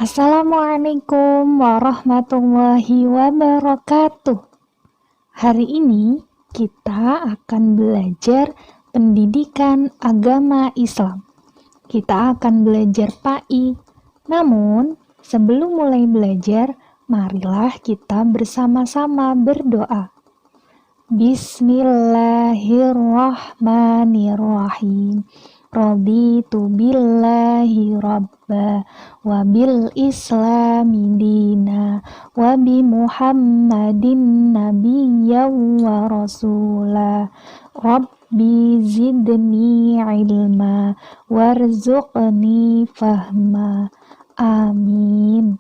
Assalamualaikum warahmatullahi wabarakatuh. Hari ini kita akan belajar pendidikan agama Islam. Kita akan belajar PAI. Namun, sebelum mulai belajar, marilah kita bersama-sama berdoa. Bismillahirrahmanirrahim. Raditu billahi rabba wa bil islami dina wa bi muhammadin nabiyyan wa rasula. Rabbi zidni ilma warzuqni fahma. Amin.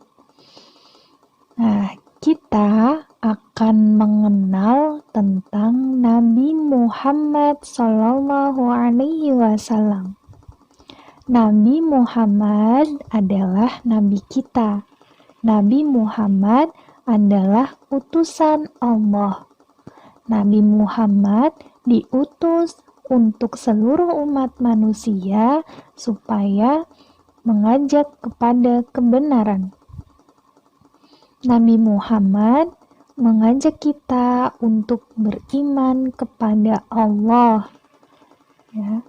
Nah, kita akan mengenal tentang Nabi Muhammad Sallallahu Alaihi Wasallam. Nabi Muhammad adalah nabi kita. Nabi Muhammad adalah utusan Allah. Nabi Muhammad diutus untuk seluruh umat manusia supaya mengajak kepada kebenaran. Nabi Muhammad mengajak kita untuk beriman kepada Allah. Ya.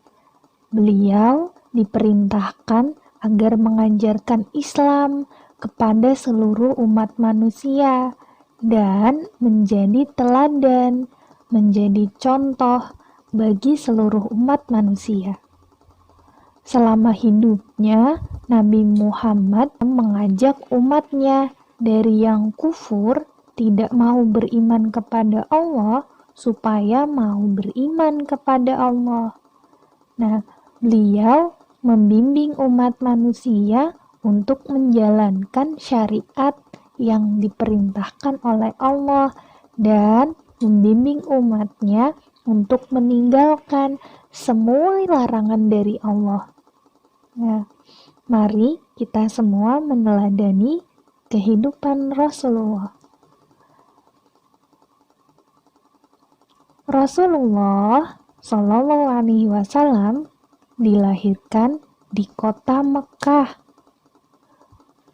Beliau diperintahkan agar mengajarkan Islam kepada seluruh umat manusia dan menjadi teladan, menjadi contoh bagi seluruh umat manusia. Selama hidupnya, Nabi Muhammad mengajak umatnya dari yang kufur, tidak mau beriman kepada Allah, supaya mau beriman kepada Allah. Nah, beliau membimbing umat manusia untuk menjalankan syariat yang diperintahkan oleh Allah dan membimbing umatnya untuk meninggalkan semua larangan dari Allah. Nah, mari kita semua meneladani kehidupan Rasulullah. Rasulullah Shallallahu Alaihi Wasallam dilahirkan di kota Mekah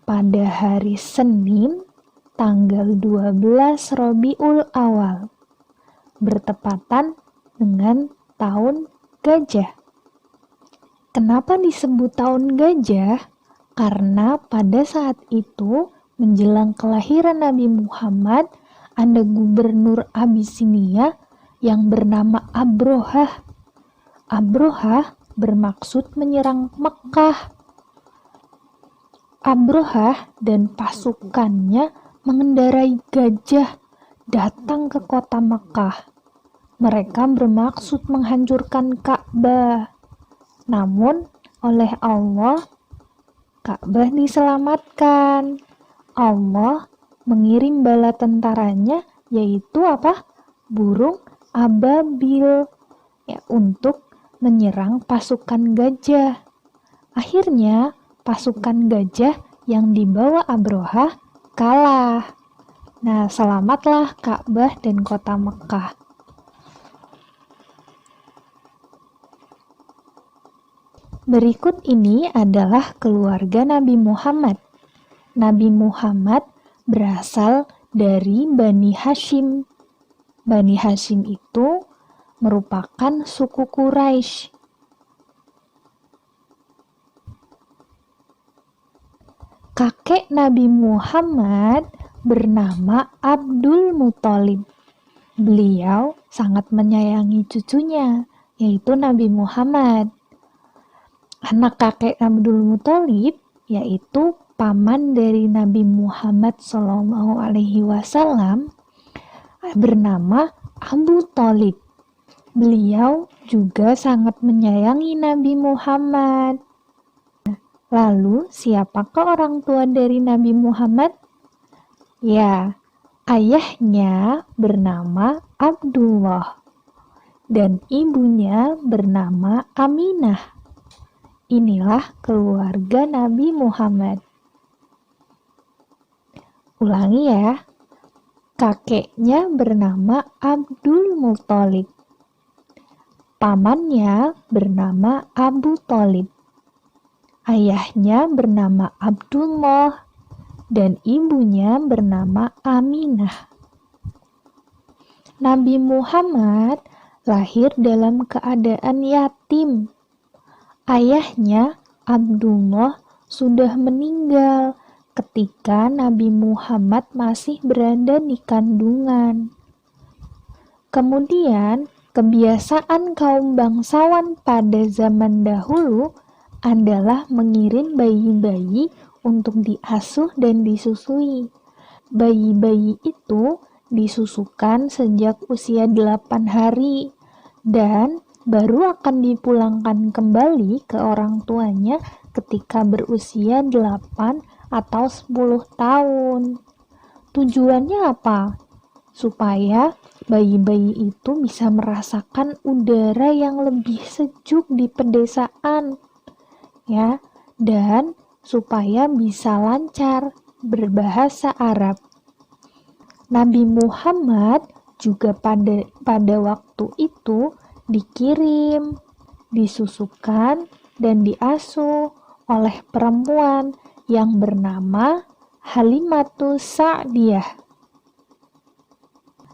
pada hari Senin tanggal 12 Rabiul Awal bertepatan dengan tahun gajah. Kenapa disebut tahun gajah? Karena pada saat itu menjelang kelahiran Nabi Muhammad, ada gubernur Abisinia yang bernama Abrohah. Abrohah bermaksud menyerang Mekah. Abrohah dan pasukannya mengendarai gajah datang ke kota Mekah. Mereka bermaksud menghancurkan Ka'bah. Namun oleh Allah, Ka'bah diselamatkan. Allah mengirim bala tentaranya, yaitu apa? Burung ababil, ya, untuk menyerang pasukan gajah. Akhirnya pasukan gajah yang dibawa Abrohah kalah. Nah, selamatlah Ka'bah dan kota Mekah. Berikut ini adalah keluarga Nabi Muhammad. Nabi Muhammad berasal dari Bani Hashim. Bani Hashim itu merupakan suku Quraisy. Kakek Nabi Muhammad bernama Abdul Muthalib. Beliau sangat menyayangi cucunya, yaitu Nabi Muhammad. Anak kakek Abdul Muthalib yaitu paman dari Nabi Muhammad SAW bernama Abu Thalib. Beliau juga sangat menyayangi Nabi Muhammad. Lalu, siapakah orang tua dari Nabi Muhammad? Ya, ayahnya bernama Abdullah dan ibunya bernama Aminah. Inilah keluarga Nabi Muhammad. Ulangi ya. Kakeknya bernama Abdul Muthalib. Pamannya bernama Abu Thalib. Ayahnya bernama Abdullah dan ibunya bernama Aminah. Nabi Muhammad lahir dalam keadaan yatim. Ayahnya, Abdullah, sudah meninggal ketika Nabi Muhammad masih berada di kandungan. Kemudian, kebiasaan kaum bangsawan pada zaman dahulu adalah mengirim bayi-bayi untuk diasuh dan disusui. Bayi-bayi itu disusukan sejak usia 8 hari dan baru akan dipulangkan kembali ke orang tuanya ketika berusia 8 atau 10 tahun. Tujuannya apa? Supaya bayi-bayi itu bisa merasakan udara yang lebih sejuk di pedesaan, ya, dan supaya bisa lancar berbahasa Arab. Nabi Muhammad juga pada waktu itu dikirim, disusukan, dan diasuh oleh perempuan yang bernama Halimatus Sa'diyah.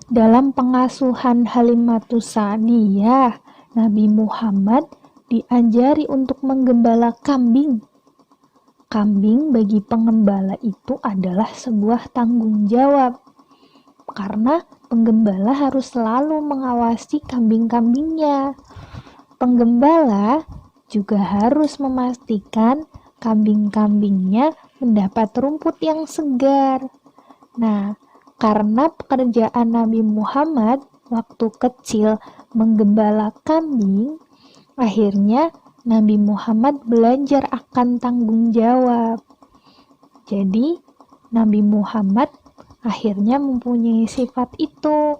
Dalam pengasuhan Halimatus Sa'diyah, Nabi Muhammad diajari untuk menggembala kambing. Kambing bagi pengembala itu adalah sebuah tanggung jawab, karena penggembala harus selalu mengawasi kambing-kambingnya. Penggembala juga harus memastikan kambing-kambingnya mendapat rumput yang segar. Nah, karena pekerjaan Nabi Muhammad waktu kecil menggembala kambing, akhirnya Nabi Muhammad belajar akan tanggung jawab. Jadi, Nabi Muhammad akhirnya mempunyai sifat itu.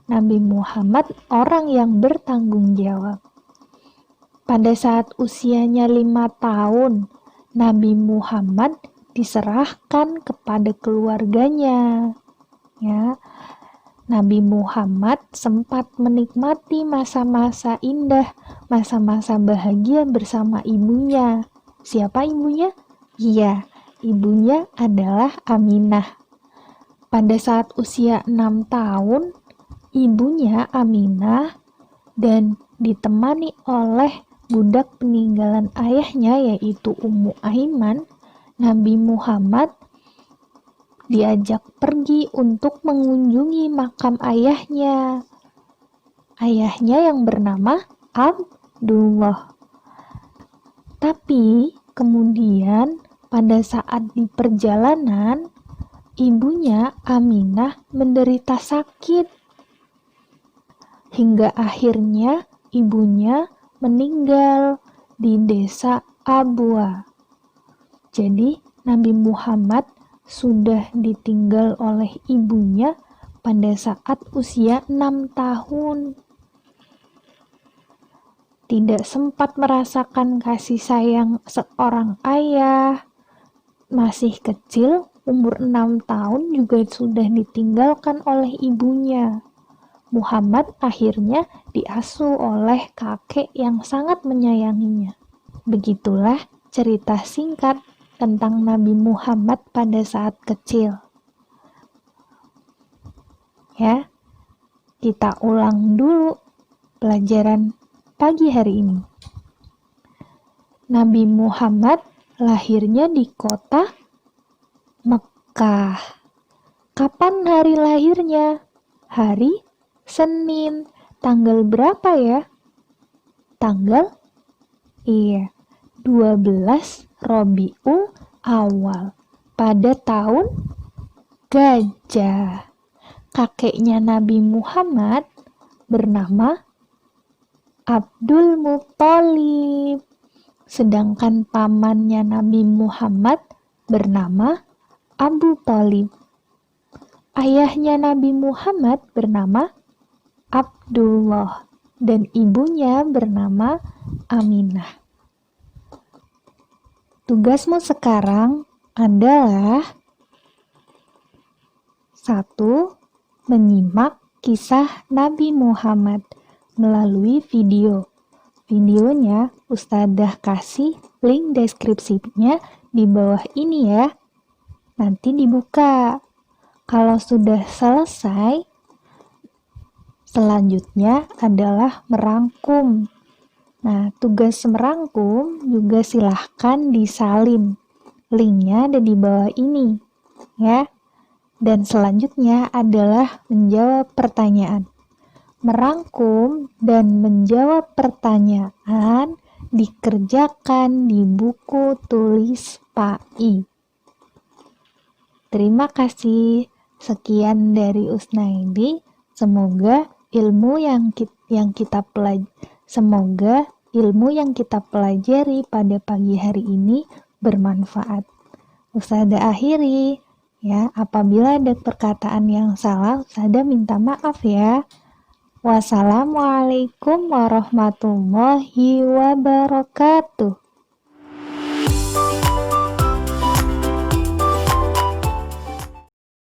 Nabi Muhammad orang yang bertanggung jawab. Pada saat usianya 5 tahun, Nabi Muhammad diserahkan kepada keluarganya. Ya, Nabi Muhammad sempat menikmati masa-masa indah, masa-masa bahagia bersama ibunya. Siapa ibunya? Iya, ibunya adalah Aminah. Pada saat usia 6 tahun, ibunya Aminah dan ditemani oleh budak peninggalan ayahnya yaitu Ummu Aiman, Nabi Muhammad diajak pergi untuk mengunjungi makam ayahnya. Ayahnya yang bernama Abdullah. Tapi kemudian pada saat di perjalanan, ibunya Aminah menderita sakit. Hingga akhirnya ibunya meninggal di desa Abwa. Jadi Nabi Muhammad sudah ditinggal oleh ibunya pada saat usia 6 tahun. Tidak sempat merasakan kasih sayang seorang ayah. Masih kecil, umur 6 tahun juga sudah ditinggalkan oleh ibunya. Muhammad akhirnya diasuh oleh kakek yang sangat menyayanginya. Begitulah cerita singkat tentang Nabi Muhammad pada saat kecil. Ya, kita ulang dulu pelajaran pagi hari ini. Nabi Muhammad lahirnya di kota Mekkah. Kapan hari lahirnya? Hari Senin. Tanggal berapa ya? Tanggal? Iya, 12 Rabiul Awal. Pada tahun Gajah. Kakeknya Nabi Muhammad bernama Abdul Muthalib. Sedangkan pamannya Nabi Muhammad bernama Abu Thalib. Ayahnya Nabi Muhammad bernama Abdullah dan ibunya bernama Aminah. Tugasmu sekarang adalah 1. Menyimak kisah Nabi Muhammad melalui video. Videonya Ustadzah kasih link deskripsinya di bawah ini ya. nanti dibuka. Kalau sudah selesai, selanjutnya adalah merangkum. Nah, tugas merangkum juga silahkan disalin. Linknya ada di bawah ini, ya. Dan selanjutnya adalah menjawab pertanyaan. Merangkum dan menjawab pertanyaan dikerjakan di buku tulis Pak I. Terima kasih. Sekian dari Usnaidi. Semoga ilmu yang kita pelajari pada pagi hari ini bermanfaat. Ustazah akhiri, ya, apabila ada perkataan yang salah, Ustazah minta maaf ya. Wassalamualaikum warahmatullahi wabarakatuh.